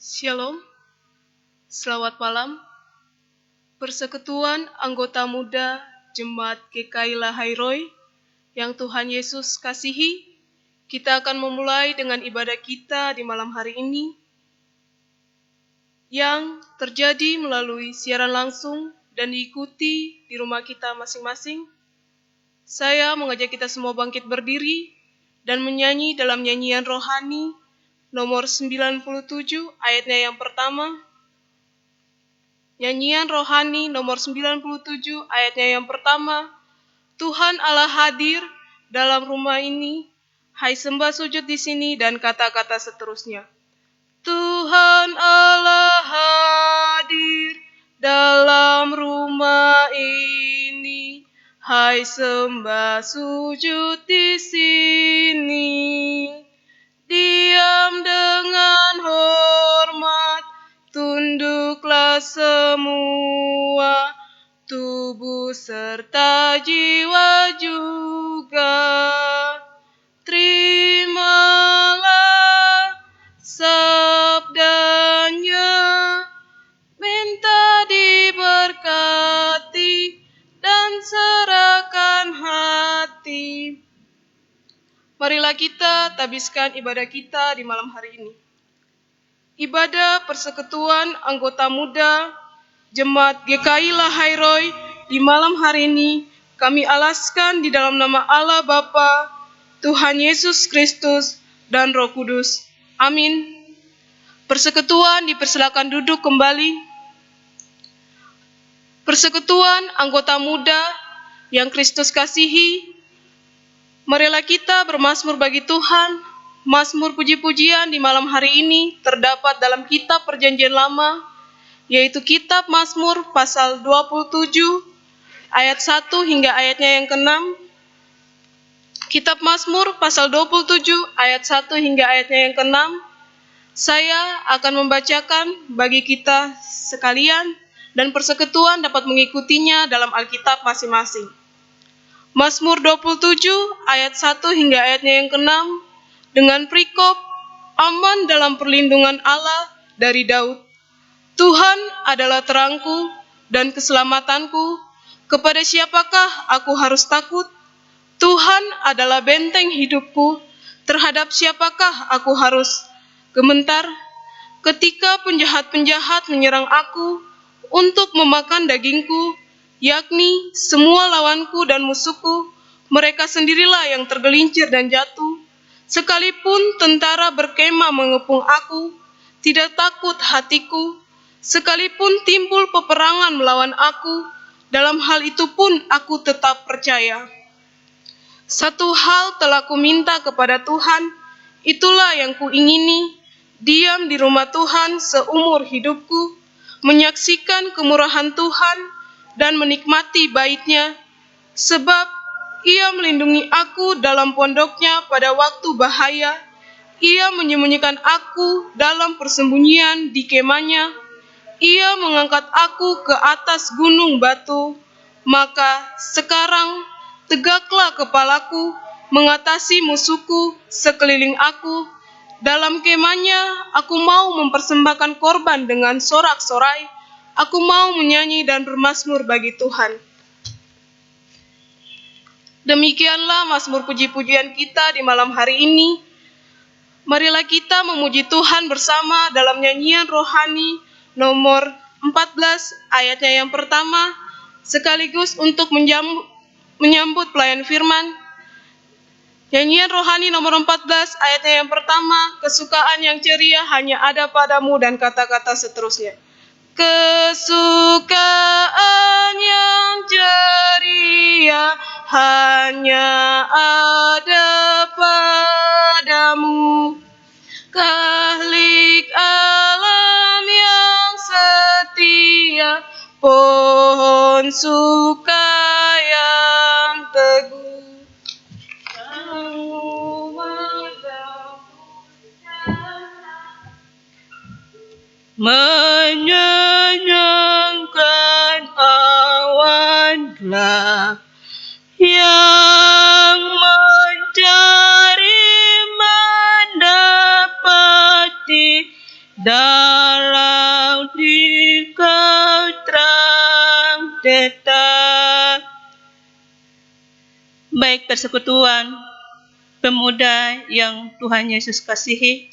Shalom, selamat malam. Persekutuan anggota muda Jemaat GKI Lahai Roy yang Tuhan Yesus kasihi, kita akan memulai dengan ibadah kita di malam hari ini yang terjadi melalui siaran langsung dan diikuti di rumah kita masing-masing. Saya mengajak kita semua bangkit berdiri dan menyanyi dalam nyanyian rohani nomor 97 ayatnya yang pertama. Nyanyian rohani nomor 97 ayatnya yang pertama. Tuhan Allah hadir dalam rumah ini. Hai sembah sujud di sini dan kata-kata seterusnya. Tuhan Allah hadir dalam rumah ini. Hai sembah sujud di sini. Diam dengan hormat, tunduklah semua, tubuh serta jiwa juga. Terimalah sabdanya, minta diberkati dan serahkan hati. Marilah kita tabiskan ibadah kita di malam hari ini. Ibadah persekutuan anggota muda Jemaat GKI Lahai Roy di malam hari ini kami alaskan di dalam nama Allah Bapa, Tuhan Yesus Kristus, dan Roh Kudus. Amin. Persekutuan dipersilakan duduk kembali. Persekutuan anggota muda yang Kristus kasihi, marilah kita bermazmur bagi Tuhan. Mazmur puji-pujian di malam hari ini terdapat dalam kitab Perjanjian Lama, yaitu kitab Mazmur pasal 27 ayat 1 hingga ayatnya yang ke-6. Kitab Mazmur pasal 27 ayat 1 hingga ayatnya yang ke-6. Saya akan membacakan bagi kita sekalian dan persekutuan dapat mengikutinya dalam Alkitab masing-masing. Mazmur 27 ayat 1 hingga ayatnya yang ke-6 dengan perikop aman dalam perlindungan Allah dari Daud. Tuhan adalah terangku dan keselamatanku, kepada siapakah aku harus takut? Tuhan adalah benteng hidupku, terhadap siapakah aku harus gemetar? Ketika penjahat-penjahat menyerang aku untuk memakan dagingku, yakni semua lawanku dan musuhku, mereka sendirilah yang tergelincir dan jatuh. Sekalipun tentara berkemah mengepung aku, tidak takut hatiku. Sekalipun timbul peperangan melawan aku, dalam hal itu pun aku tetap percaya. Satu hal telah kuminta kepada Tuhan, itulah yang kuingini, diam di rumah Tuhan seumur hidupku, menyaksikan kemurahan Tuhan dan menikmati bait-Nya, sebab Ia melindungi aku dalam pondoknya pada waktu bahaya. Ia menyembunyikan aku dalam persembunyian di kemahnya. Ia mengangkat aku ke atas gunung batu. Maka sekarang tegaklah kepalaku mengatasi musuhku sekeliling aku. Dalam kemahnya aku mau mempersembahkan korban dengan sorak-sorai. Aku mau menyanyi dan bermazmur bagi Tuhan. Demikianlah mazmur puji-pujian kita di malam hari ini. Marilah kita memuji Tuhan bersama dalam nyanyian rohani nomor 14 ayatnya yang pertama, sekaligus untuk menyambut pelayan firman. Nyanyian rohani nomor 14 ayatnya yang pertama, kesukaan yang ceria hanya ada padamu, dan kata-kata seterusnya. Kesukaan yang ceria hanya ada padamu, khalik alam yang setia, pohon suka yang teguh. Menyenyangkan awanlah yang mencari mendapati dan baik persekutuan pemuda yang Tuhan Yesus kasihi,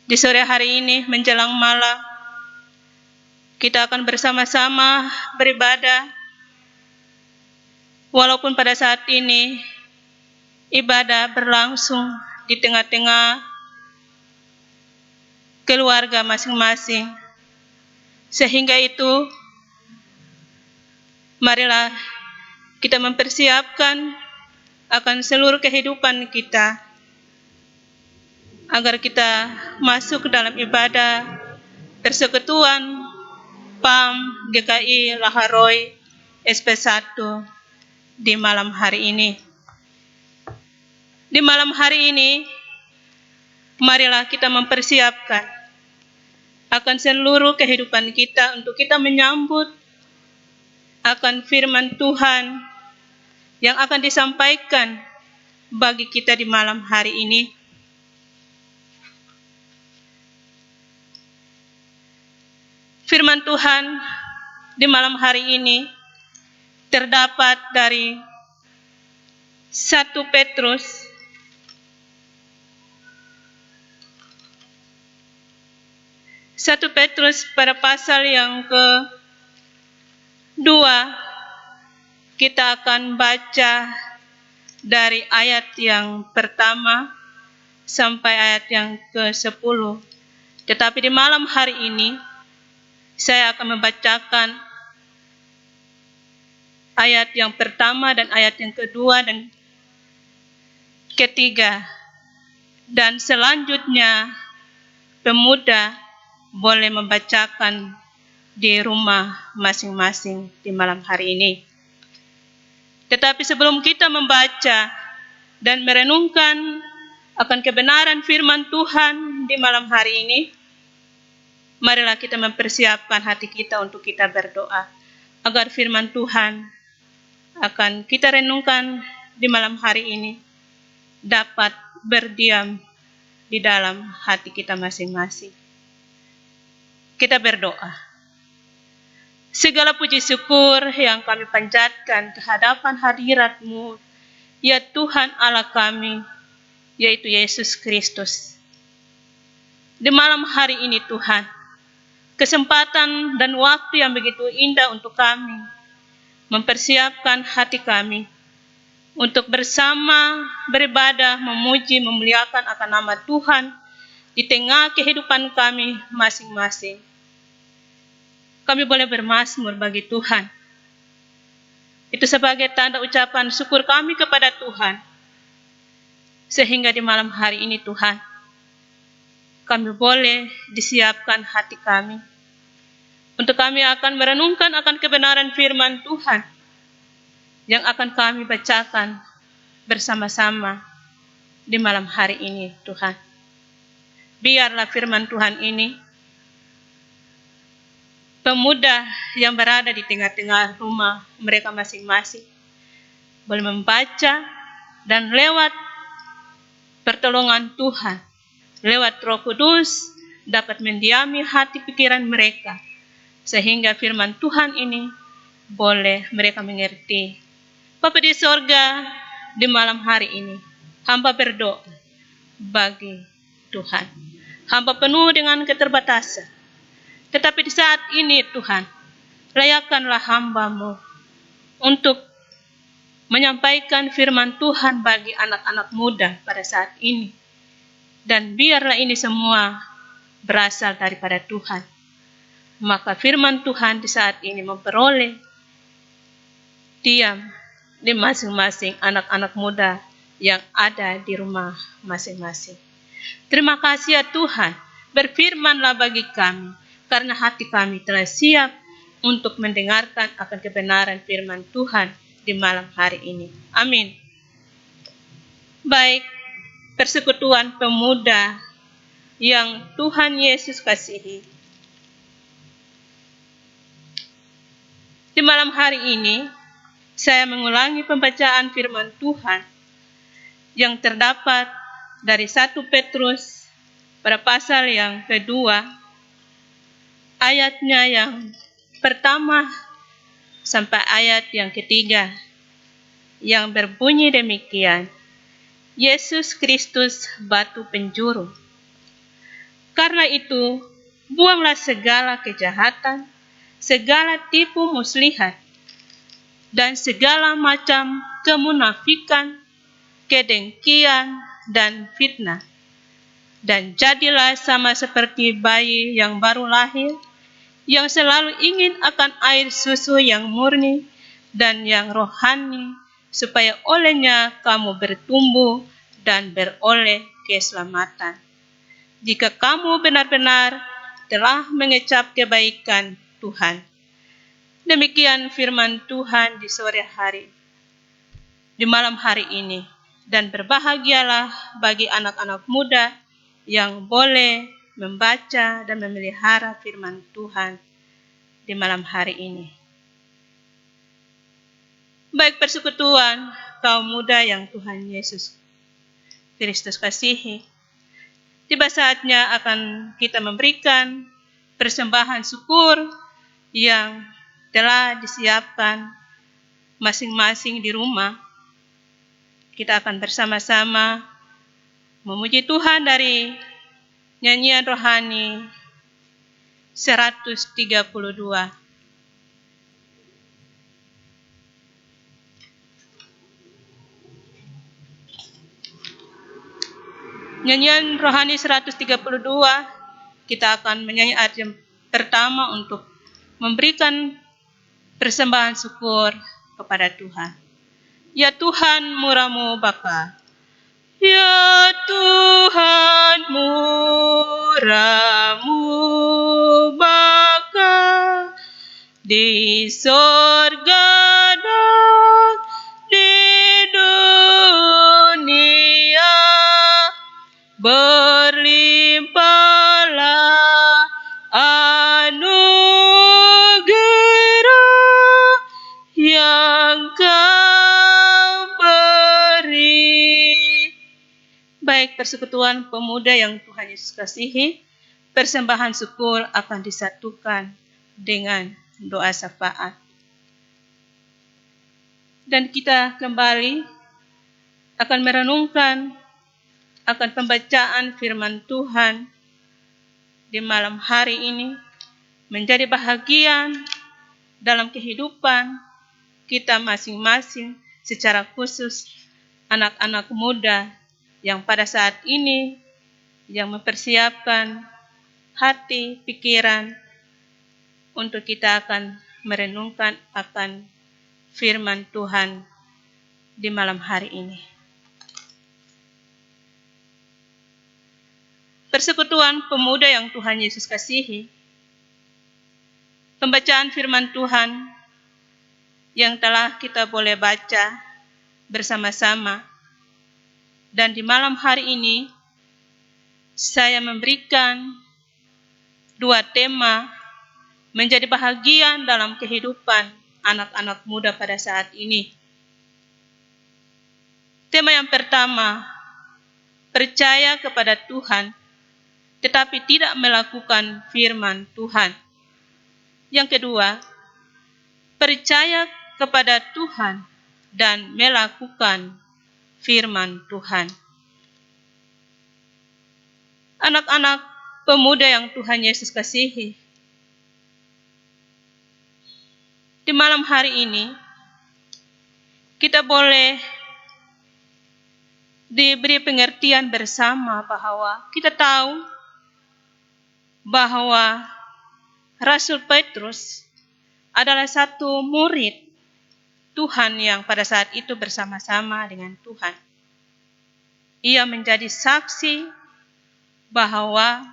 di sore hari ini menjelang malam, kita akan bersama-sama beribadah, walaupun pada saat ini ibadah berlangsung di tengah-tengah keluarga masing-masing. Sehingga itu, marilah kita mempersiapkan akan seluruh kehidupan kita, agar kita masuk ke dalam ibadah persekutuan PAM GKI Laharoi SP1 di malam hari ini. Di malam hari ini, marilah kita mempersiapkan akan seluruh kehidupan kita untuk kita menyambut akan firman Tuhan yang akan disampaikan bagi kita di malam hari ini. Firman Tuhan di malam hari ini terdapat dari 1 Petrus pada pasal yang ke-2, kita akan baca dari ayat yang pertama sampai ayat yang ke-10. Tetapi di malam hari ini, saya akan membacakan ayat yang pertama dan ayat yang kedua dan ketiga. Dan selanjutnya, pemuda boleh membacakan di rumah masing-masing di malam hari ini. Tetapi sebelum kita membaca dan merenungkan akan kebenaran firman Tuhan di malam hari ini, marilah kita mempersiapkan hati kita untuk kita berdoa, agar firman Tuhan akan kita renungkan di malam hari ini dapat berdiam di dalam hati kita masing-masing. Kita berdoa. Segala puji syukur yang kami panjatkan kehadapan hadirat-Mu, ya Tuhan Allah kami, yaitu Yesus Kristus. Di malam hari ini Tuhan, kesempatan dan waktu yang begitu indah untuk kami, mempersiapkan hati kami, untuk bersama beribadah, memuji, memuliakan akan nama Tuhan, di tengah kehidupan kami masing-masing. Kami boleh bermazmur bagi Tuhan. Itu sebagai tanda ucapan syukur kami kepada Tuhan. Sehingga di malam hari ini Tuhan, kami boleh disiapkan hati kami, untuk kami akan merenungkan akan kebenaran firman Tuhan, yang akan kami bacakan bersama-sama di malam hari ini Tuhan. Biarlah firman Tuhan ini, pemuda yang berada di tengah-tengah rumah mereka masing-masing boleh membaca, dan lewat pertolongan Tuhan, lewat Roh Kudus dapat mendiami hati pikiran mereka, sehingga firman Tuhan ini boleh mereka mengerti. Bapa di sorga, di malam hari ini hamba berdoa bagi Tuhan. Hamba penuh dengan keterbatasan, tetapi di saat ini Tuhan, layakkanlah hamba-Mu untuk menyampaikan firman Tuhan bagi anak-anak muda pada saat ini. Dan biarlah ini semua berasal daripada Tuhan. Maka firman Tuhan di saat ini memperoleh diam di masing-masing anak-anak muda yang ada di rumah masing-masing. Terima kasih ya Tuhan, berfirmanlah bagi kami, karena hati kami telah siap untuk mendengarkan akan kebenaran firman Tuhan di malam hari ini. Amin. Baik, persekutuan pemuda yang Tuhan Yesus kasihi, di malam hari ini saya mengulangi pembacaan firman Tuhan yang terdapat dari 1 Petrus pada pasal yang kedua, ayatnya yang pertama sampai ayat yang ketiga. yang berbunyi demikian, Yesus Kristus batu penjuru. Karena itu, buanglah segala kejahatan, segala tipu muslihat, dan segala macam kemunafikan, kedengkian, dan fitnah. Dan jadilah sama seperti bayi yang baru lahir, yang selalu ingin akan air susu yang murni dan yang rohani, supaya olehnya kamu bertumbuh dan beroleh keselamatan. Jika kamu benar-benar telah mengecap kebaikan Tuhan. Demikian firman Tuhan di sore hari, di malam hari ini. Dan berbahagialah bagi anak-anak muda yang boleh membaca dan memelihara firman Tuhan di malam hari ini. Baik persekutuan kaum muda yang Tuhan Yesus Kristus kasihi, tiba saatnya akan kita memberikan persembahan syukur yang telah disiapkan masing-masing di rumah. Kita akan bersama-sama memuji Tuhan dari nyanyian rohani 132. Nyanyian rohani 132, kita akan menyanyi ayat yang pertama untuk memberikan persembahan syukur kepada Tuhan. Ya Tuhan, murah-Mu bapa. Ya Tuhan, murah-Mu bapa, di sorga dan di dunia, berlimpahlah anugerah yang Kau beri. Baik persekutuan pemuda yang Tuhan Yesus kasihi, persembahan syukur akan disatukan dengan doa syafaat. Dan kita kembali akan merenungkan akan pembacaan firman Tuhan di malam hari ini, menjadi bahagian dalam kehidupan kita masing-masing, secara khusus anak-anak muda yang pada saat ini yang mempersiapkan hati, pikiran untuk kita akan merenungkan akan firman Tuhan di malam hari ini. Persekutuan pemuda yang Tuhan Yesus kasihi, pembacaan firman Tuhan yang telah kita boleh baca bersama-sama, dan di malam hari ini saya memberikan dua tema menjadi bahagian dalam kehidupan anak-anak muda pada saat ini. Tema yang pertama, percaya kepada Tuhan tetapi tidak melakukan firman Tuhan. Yang kedua, percaya kepada Tuhan dan melakukan firman Tuhan. Anak-anak pemuda yang Tuhan Yesus kasihi, di malam hari ini kita boleh diberi pengertian bersama bahwa kita tahu bahwa Rasul Petrus adalah satu murid Tuhan yang pada saat itu bersama-sama dengan Tuhan. Ia menjadi saksi bahwa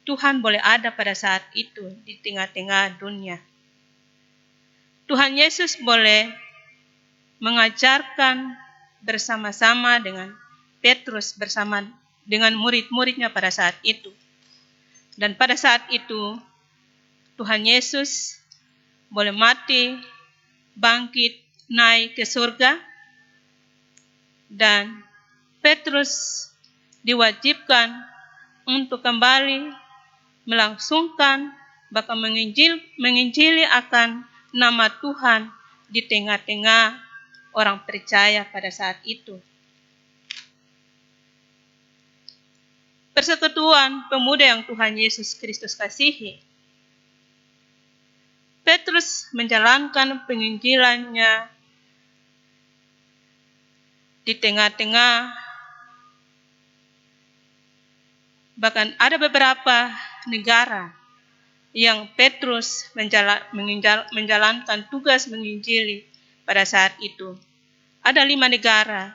Tuhan boleh ada pada saat itu di tengah-tengah dunia. Tuhan Yesus boleh mengajarkan bersama-sama dengan Petrus, bersama dengan murid-muridnya pada saat itu. Dan pada saat itu, Tuhan Yesus boleh mati, bangkit, naik ke surga, dan Petrus diwajibkan untuk kembali melangsungkan, bahkan menginjili akan nama Tuhan di tengah-tengah orang percaya pada saat itu. Persekutuan pemuda yang Tuhan Yesus Kristus kasihi. Petrus menjalankan penginjilannya di tengah-tengah, bahkan ada beberapa negara yang Petrus menjalankan tugas menginjili pada saat itu. Ada 5 negara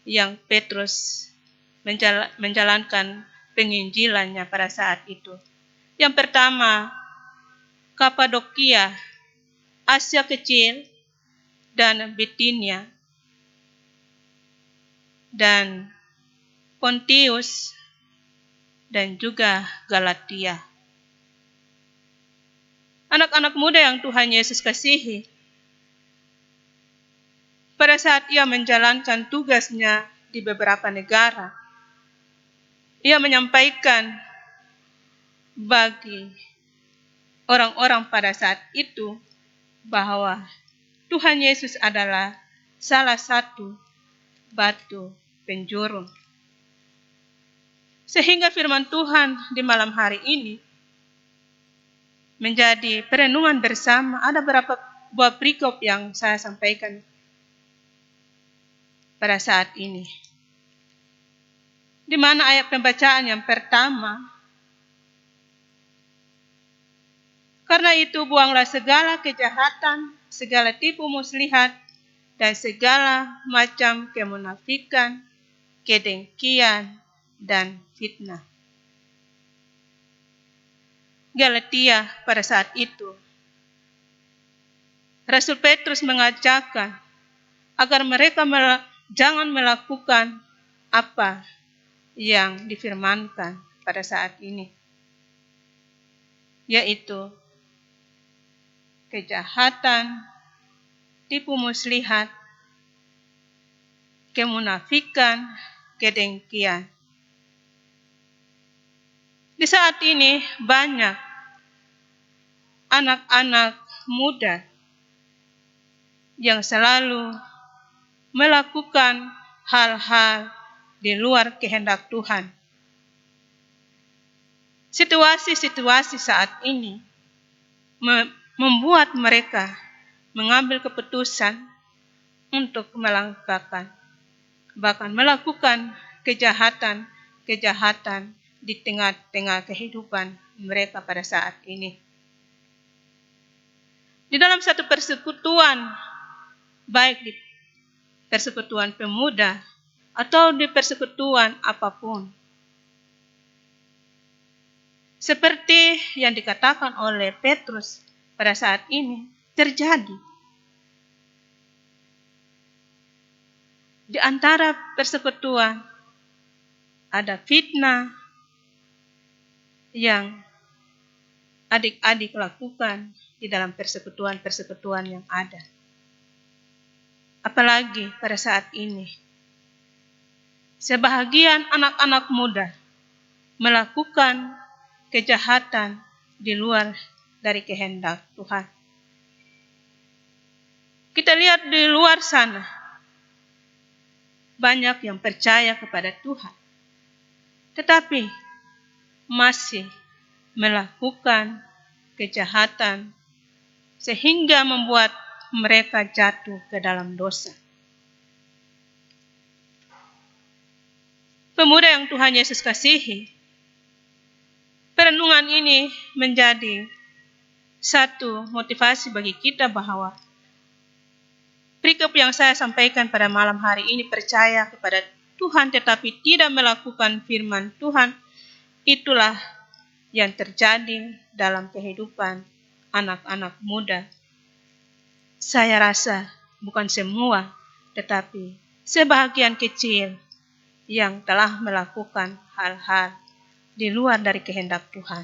yang Petrus menjalankan penginjilannya pada saat itu. Yang pertama, Kapadokia, Asia Kecil, dan Bitinia, dan Pontius, dan juga Galatia. Anak-anak muda yang Tuhan Yesus kasihi, pada saat ia menjalankan tugasnya di beberapa negara, ia menyampaikan bagi orang-orang pada saat itu bahwa Tuhan Yesus adalah salah satu batu penjuru. Sehingga firman Tuhan di malam hari ini menjadi perenungan bersama. Ada beberapa buah perikop yang saya sampaikan pada saat ini. Di mana ayat pembacaan yang pertama, karena itu buanglah segala kejahatan, segala tipu muslihat, dan segala macam kemunafikan, kedengkian, dan fitnah. Galatia pada saat itu, Rasul Petrus mengajarkan agar mereka jangan melakukan apa yang difirmankan pada saat ini, yaitu kejahatan, tipu muslihat, kemunafikan, kedengkian. Di saat ini banyak anak-anak muda yang selalu melakukan hal-hal di luar kehendak Tuhan. Situasi-situasi saat ini membuat mereka mengambil keputusan untuk melangkahkan, bahkan melakukan kejahatan di tengah-tengah kehidupan mereka pada saat ini. Di dalam satu persekutuan, baik di persekutuan pemuda atau di persekutuan apapun, seperti yang dikatakan oleh Petrus pada saat ini terjadi. Di antara persekutuan ada fitnah yang adik-adik lakukan di dalam persekutuan-persekutuan yang ada. Apalagi pada saat ini, sebahagian anak-anak muda melakukan kejahatan di luar dari kehendak Tuhan. Kita lihat di luar sana, banyak yang percaya kepada Tuhan, tetapi masih melakukan kejahatan sehingga membuat mereka jatuh ke dalam dosa. Pemuda yang Tuhan Yesus kasihi, perenungan ini menjadi satu motivasi bagi kita bahwa perikop yang saya sampaikan pada malam hari ini, percaya kepada Tuhan tetapi tidak melakukan firman Tuhan, itulah yang terjadi dalam kehidupan anak-anak muda. Saya rasa bukan semua, tetapi sebahagian kecil yang telah melakukan hal-hal di luar dari kehendak Tuhan.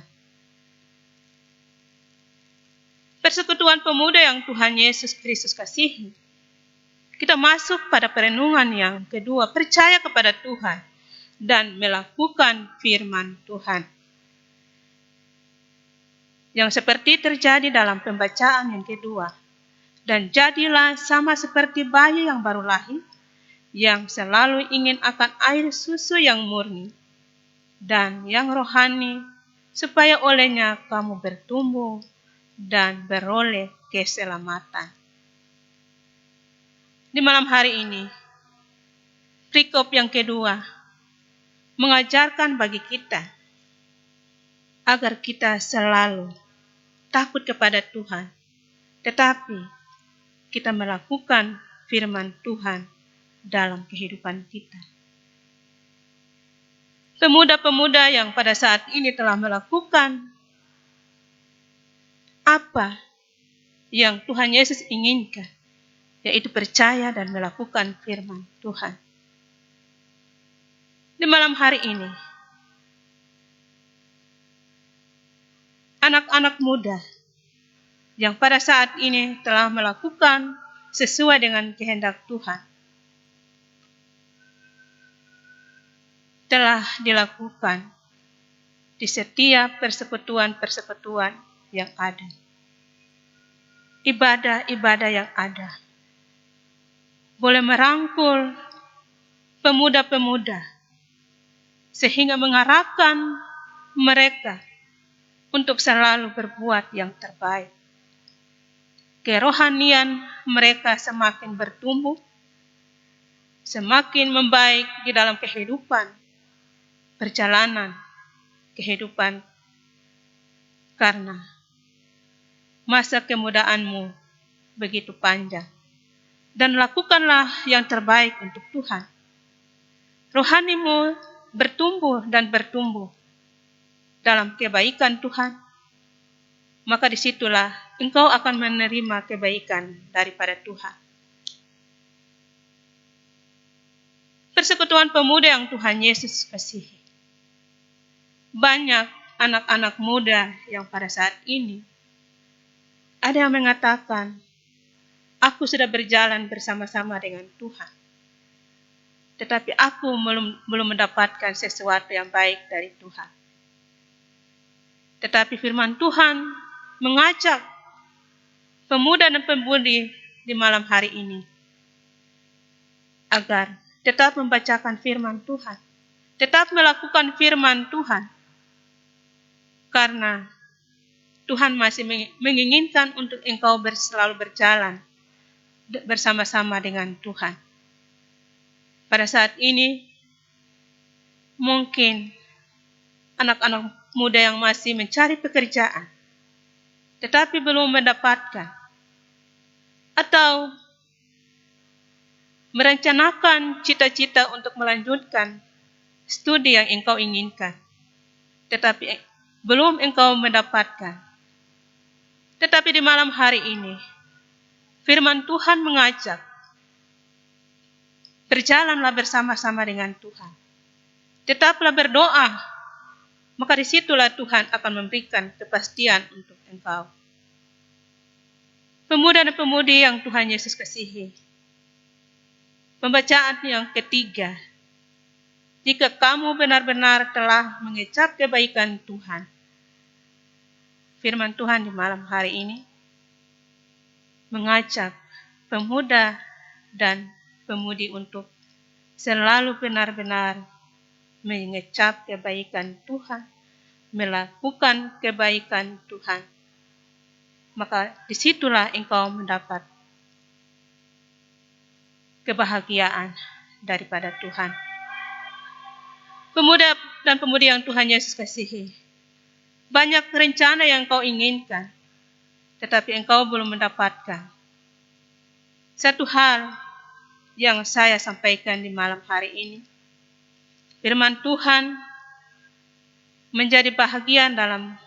Persekutuan pemuda yang Tuhan Yesus Kristus kasihi. Kita masuk pada perenungan yang kedua, percaya kepada Tuhan dan melakukan firman Tuhan. Yang seperti terjadi dalam pembacaan yang kedua. Dan jadilah sama seperti bayi yang baru lahir, yang selalu ingin akan air susu yang murni dan yang rohani, supaya olehnya kamu bertumbuh dan beroleh keselamatan. Di malam hari ini, perikop yang kedua mengajarkan bagi kita agar kita selalu takut kepada Tuhan, tetapi kita melakukan firman Tuhan dalam kehidupan kita. Pemuda-pemuda yang pada saat ini telah melakukan apa yang Tuhan Yesus inginkan, yaitu percaya dan melakukan firman Tuhan. Di malam hari ini, anak-anak muda yang pada saat ini telah melakukan sesuai dengan kehendak Tuhan, telah dilakukan di setiap persekutuan-persekutuan yang ada. Ibadah-ibadah yang ada boleh merangkul pemuda-pemuda sehingga mengarahkan mereka untuk selalu berbuat yang terbaik. Kerohanian mereka semakin bertumbuh, semakin membaik di dalam kehidupan, perjalanan kehidupan, karena masa kemudaanmu begitu panjang. Dan lakukanlah yang terbaik untuk Tuhan. Rohanimu bertumbuh dan bertumbuh dalam kebaikan Tuhan, maka disitulah engkau akan menerima kebaikan daripada Tuhan. Persekutuan pemuda yang Tuhan Yesus kasihi. Banyak anak-anak muda yang pada saat ini ada yang mengatakan, aku sudah berjalan bersama-sama dengan Tuhan, tetapi aku belum mendapatkan sesuatu yang baik dari Tuhan. Tetapi firman Tuhan mengajak pemuda dan pemudi di malam hari ini agar tetap membacakan firman Tuhan, tetap melakukan firman Tuhan, karena Tuhan masih menginginkan untuk engkau selalu berjalan bersama-sama dengan Tuhan. Pada saat ini, mungkin anak-anak muda yang masih mencari pekerjaan, tetapi belum mendapatkan, atau merencanakan cita-cita untuk melanjutkan studi yang engkau inginkan, tetapi belum engkau mendapatkan. Tetapi di malam hari ini, firman Tuhan mengajak, berjalanlah bersama-sama dengan Tuhan. Tetaplah berdoa, maka disitulah Tuhan akan memberikan kepastian untuk engkau. Pemuda dan pemudi yang Tuhan Yesus kasihi. Pembacaan yang ketiga, jika kamu benar-benar telah mengecap kebaikan Tuhan. Firman Tuhan di malam hari ini mengajak pemuda dan pemudi untuk selalu benar-benar mengecap kebaikan Tuhan, melakukan kebaikan Tuhan. Maka disitulah engkau mendapat kebahagiaan daripada Tuhan. Pemuda dan pemudi yang Tuhan Yesus kasihi, banyak rencana yang engkau inginkan, tetapi engkau belum mendapatkan. Satu hal yang saya sampaikan di malam hari ini, firman Tuhan menjadi bahagian dalam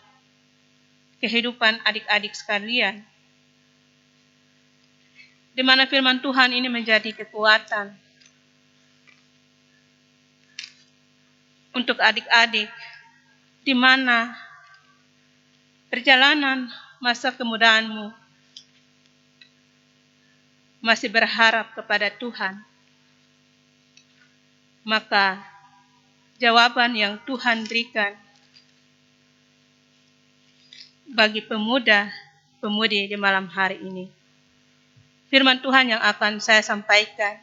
kehidupan adik-adik sekalian, di mana firman Tuhan ini menjadi kekuatan untuk adik-adik, di mana perjalanan masa kemudaanmu masih berharap kepada Tuhan, maka jawaban yang Tuhan berikan bagi pemuda-pemudi di malam hari ini, firman Tuhan yang akan saya sampaikan,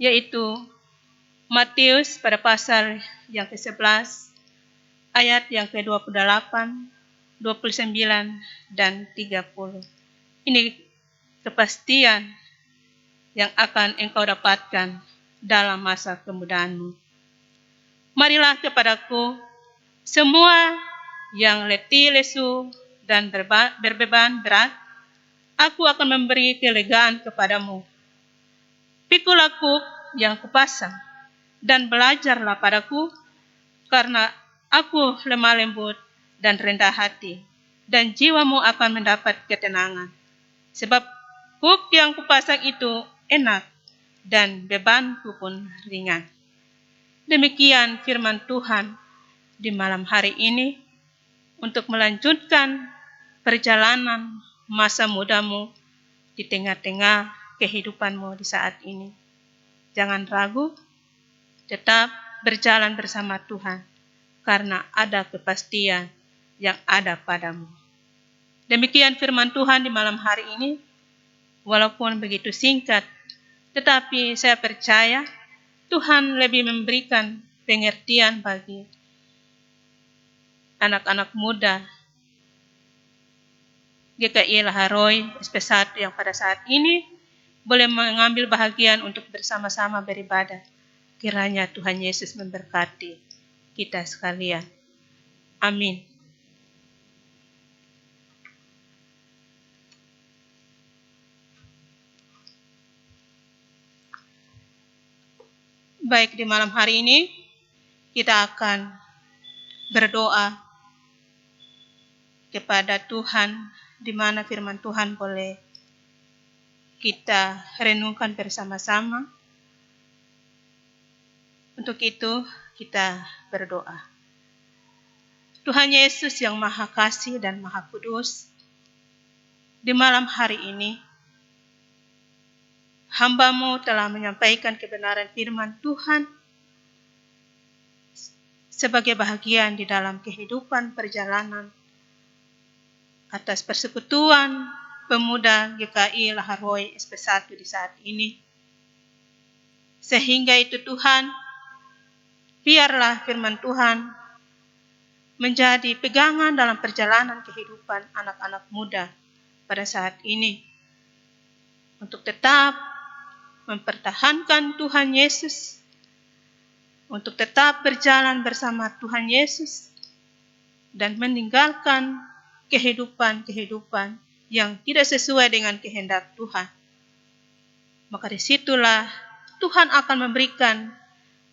yaitu Matius pada pasal yang ke-11, ayat yang ke-28, 29, dan 30. Ini kepastian yang akan engkau dapatkan dalam masa kemudahanmu. Marilah kepadaku semua yang letih lesu dan berbeban berat, aku akan memberi kelegaan kepadamu. Pikul aku yang kupasang dan belajarlah padaku, karena aku lemah lembut dan rendah hati, dan jiwamu akan mendapat ketenangan. Sebab kuk yang kupasang itu enak dan bebanku pun ringan. Demikian firman Tuhan di malam hari ini untuk melanjutkan perjalanan masa mudamu di tengah-tengah kehidupanmu di saat ini. Jangan ragu, tetap berjalan bersama Tuhan, karena ada kepastian yang ada padamu. Demikian firman Tuhan di malam hari ini, walaupun begitu singkat, tetapi saya percaya Tuhan lebih memberikan pengertian bagi anak-anak muda GKI Laharoi SP1 yang pada saat ini boleh mengambil bahagian untuk bersama-sama beribadah. Kiranya Tuhan Yesus memberkati kita sekalian. Amin. Baik, di malam hari ini kita akan berdoa kepada Tuhan, di mana firman Tuhan boleh kita renungkan bersama-sama. Untuk itu kita berdoa. Tuhan Yesus yang Maha Kasih dan Maha Kudus, di malam hari ini hamba-Mu telah menyampaikan kebenaran firman Tuhan sebagai bahagian di dalam kehidupan perjalanan atas persekutuan pemuda GKI Laharoi SP1 di saat ini. Sehingga itu Tuhan, biarlah firman Tuhan menjadi pegangan dalam perjalanan kehidupan anak-anak muda pada saat ini, untuk tetap mempertahankan Tuhan Yesus, untuk tetap berjalan bersama Tuhan Yesus, dan meninggalkan kehidupan-kehidupan yang tidak sesuai dengan kehendak Tuhan. Maka disitulah Tuhan akan memberikan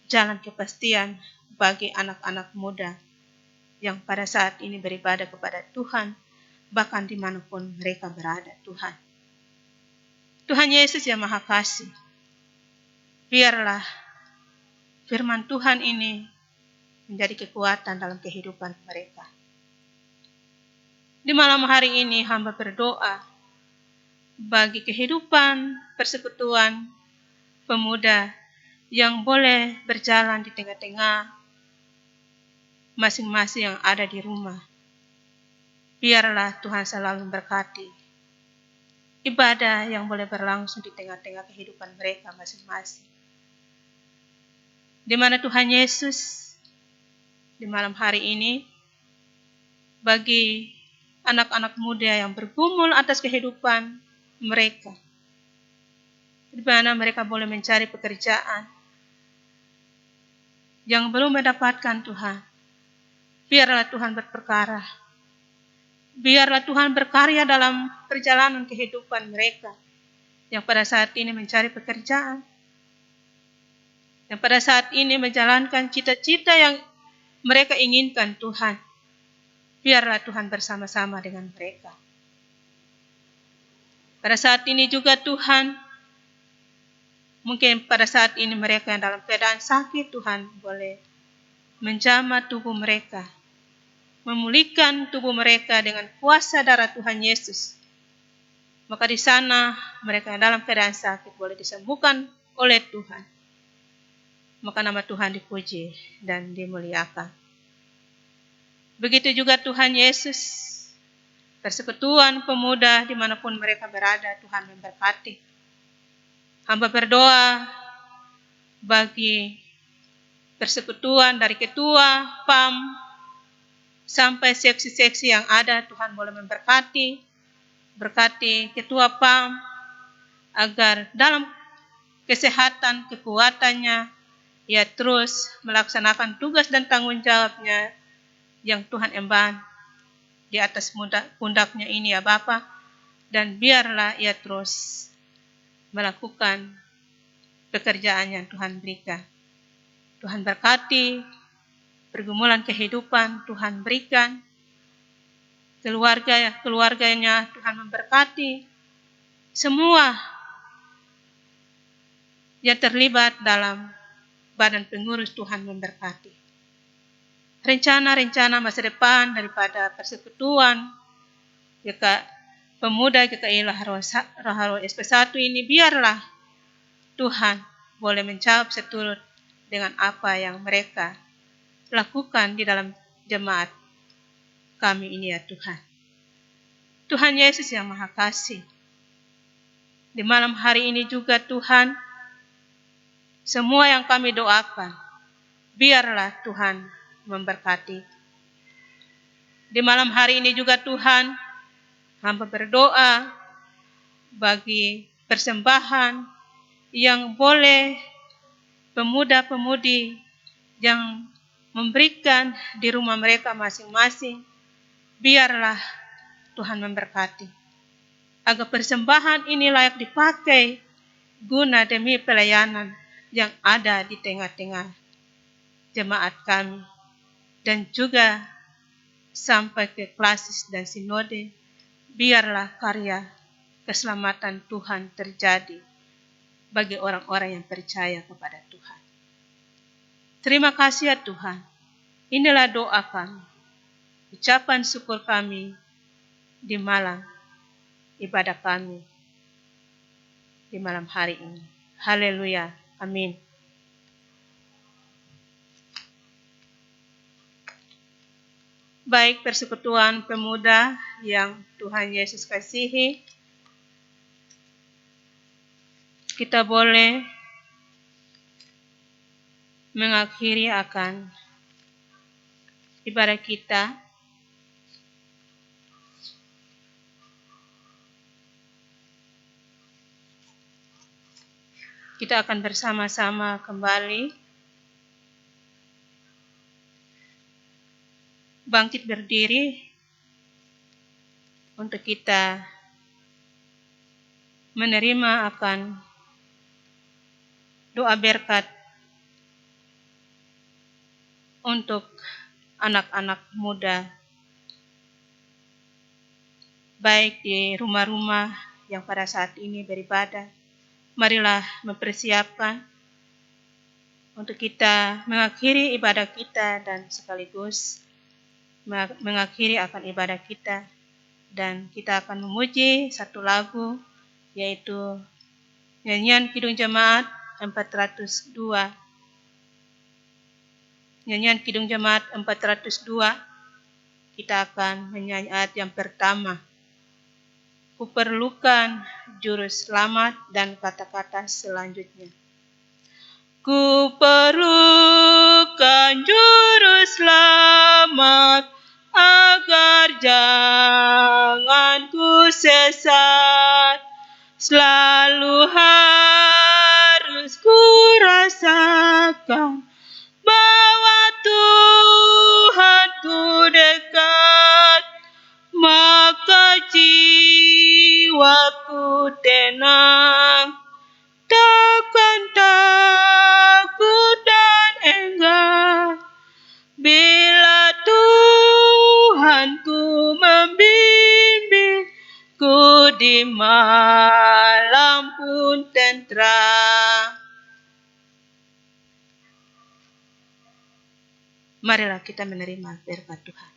jalan kepastian bagi anak-anak muda yang pada saat ini beribadah kepada Tuhan, bahkan dimanapun mereka berada. Tuhan Yesus yang Maha Kasih, biarlah firman Tuhan ini menjadi kekuatan dalam kehidupan mereka. Di malam hari ini hamba berdoa bagi kehidupan persekutuan pemuda yang boleh berjalan di tengah-tengah masing-masing yang ada di rumah. Biarlah Tuhan selalu memberkati ibadah yang boleh berlangsung di tengah-tengah kehidupan mereka masing-masing. Di mana Tuhan Yesus di malam hari ini bagi anak-anak muda yang bergumul atas kehidupan mereka, di mana mereka boleh mencari pekerjaan yang belum mendapatkan Tuhan. Biarlah Tuhan berperkara. Biarlah Tuhan berkarya dalam perjalanan kehidupan mereka yang pada saat ini mencari pekerjaan, yang pada saat ini menjalankan cita-cita yang mereka inginkan Tuhan. Biarlah Tuhan bersama-sama dengan mereka. Pada saat ini juga Tuhan, mungkin pada saat ini mereka yang dalam keadaan sakit, Tuhan boleh menjamah tubuh mereka, memulihkan tubuh mereka dengan kuasa darah Tuhan Yesus. Maka di sana mereka yang dalam keadaan sakit boleh disembuhkan oleh Tuhan. Maka nama Tuhan dipuji dan dimuliakan. Begitu juga Tuhan Yesus, persekutuan pemuda dimanapun mereka berada. Tuhan memberkati. Hamba berdoa bagi persekutuan dari ketua PAM sampai seksi-seksi yang ada. Tuhan boleh memberkati. Berkati ketua PAM agar dalam kesehatan, kekuatannya, ia terus melaksanakan tugas dan tanggung jawabnya yang Tuhan emban di atas pundaknya ini ya Bapa. Dan biarlah ia terus melakukan pekerjaan yang Tuhan berikan. Tuhan berkati pergumulan kehidupan, Tuhan berikan keluarganya, Tuhan memberkati semua yang terlibat dalam badan pengurus. Tuhan memberkati rencana-rencana masa depan daripada persekutuan pemuda GKI Laharo SP1 ini. Biarlah Tuhan boleh menjawab seturut dengan apa yang mereka lakukan di dalam jemaat kami ini ya Tuhan. Tuhan Yesus yang Maha Kasih, di malam hari ini juga Tuhan, semua yang kami doakan, biarlah Tuhan memberkati. Di malam hari ini juga Tuhan, hamba berdoa bagi persembahan yang boleh pemuda-pemudi yang memberikan di rumah mereka masing-masing. Biarlah Tuhan memberkati, agar persembahan ini layak dipakai guna demi pelayanan yang ada di tengah-tengah jemaat kami, dan juga sampai ke klasis dan sinode. Biarlah karya keselamatan Tuhan terjadi bagi orang-orang yang percaya kepada Tuhan. Terima kasih ya Tuhan. Inilah doa kami, ucapan syukur kami di malam ibadah kami di malam hari ini. Haleluya. Amin. Baik persekutuan pemuda yang Tuhan Yesus kasihi, kita boleh mengakhiri akan ibadah kita. Kita akan bersama-sama kembali bangkit berdiri untuk kita menerima akan doa berkat untuk anak-anak muda, baik di rumah-rumah yang pada saat ini beribadah. Marilah mempersiapkan untuk kita mengakhiri ibadah kita dan sekaligus mengakhiri akan ibadah kita. Dan kita akan memuji satu lagu, yaitu nyanyian Kidung Jemaat 402. Nyanyian Kidung Jemaat 402, kita akan menyanyi ayat yang pertama. Kuperlukan juru selamat, dan kata-kata selanjutnya. Kuperlukan juru selamat, agar jangan ku sesat. Selalu harus ku rasakan bahwa Tuhanku dekat, maka jiwaku tenang, takkan takut dan enggan, bila Tuhanku membimbingku di malam pun tenteram. Marilah kita menerima berkat Tuhan.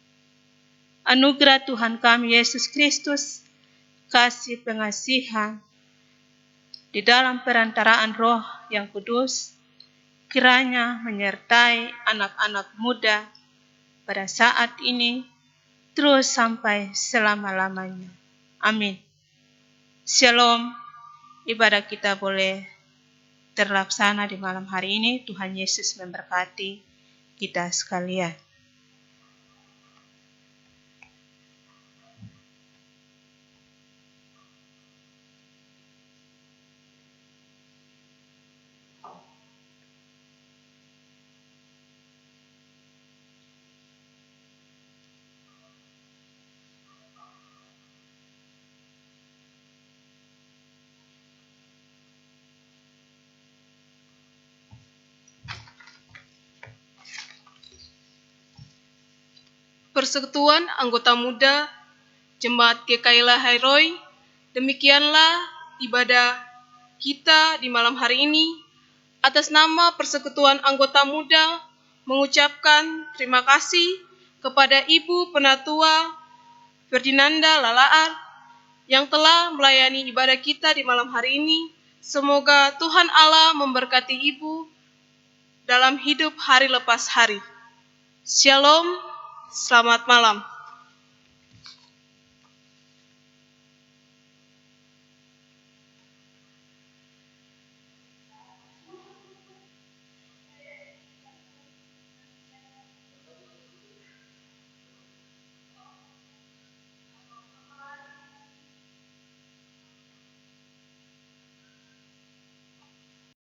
Anugerah Tuhan kami Yesus Kristus, kasih pengasihan di dalam perantaraan Roh yang Kudus, kiranya menyertai anak-anak muda pada saat ini terus sampai selama-lamanya. Amin. Shalom. Ibadah kita boleh terlaksana di malam hari ini. Tuhan Yesus memberkati kita sekalian. Persekutuan anggota muda Jemaat GKI Lahairoi, demikianlah ibadah kita di malam hari ini. Atas nama Persekutuan Anggota Muda, mengucapkan terima kasih kepada Ibu Penatua Ferdinanda Lalaar yang telah melayani ibadah kita di malam hari ini. Semoga Tuhan Allah memberkati Ibu dalam hidup hari lepas hari. Shalom, selamat malam.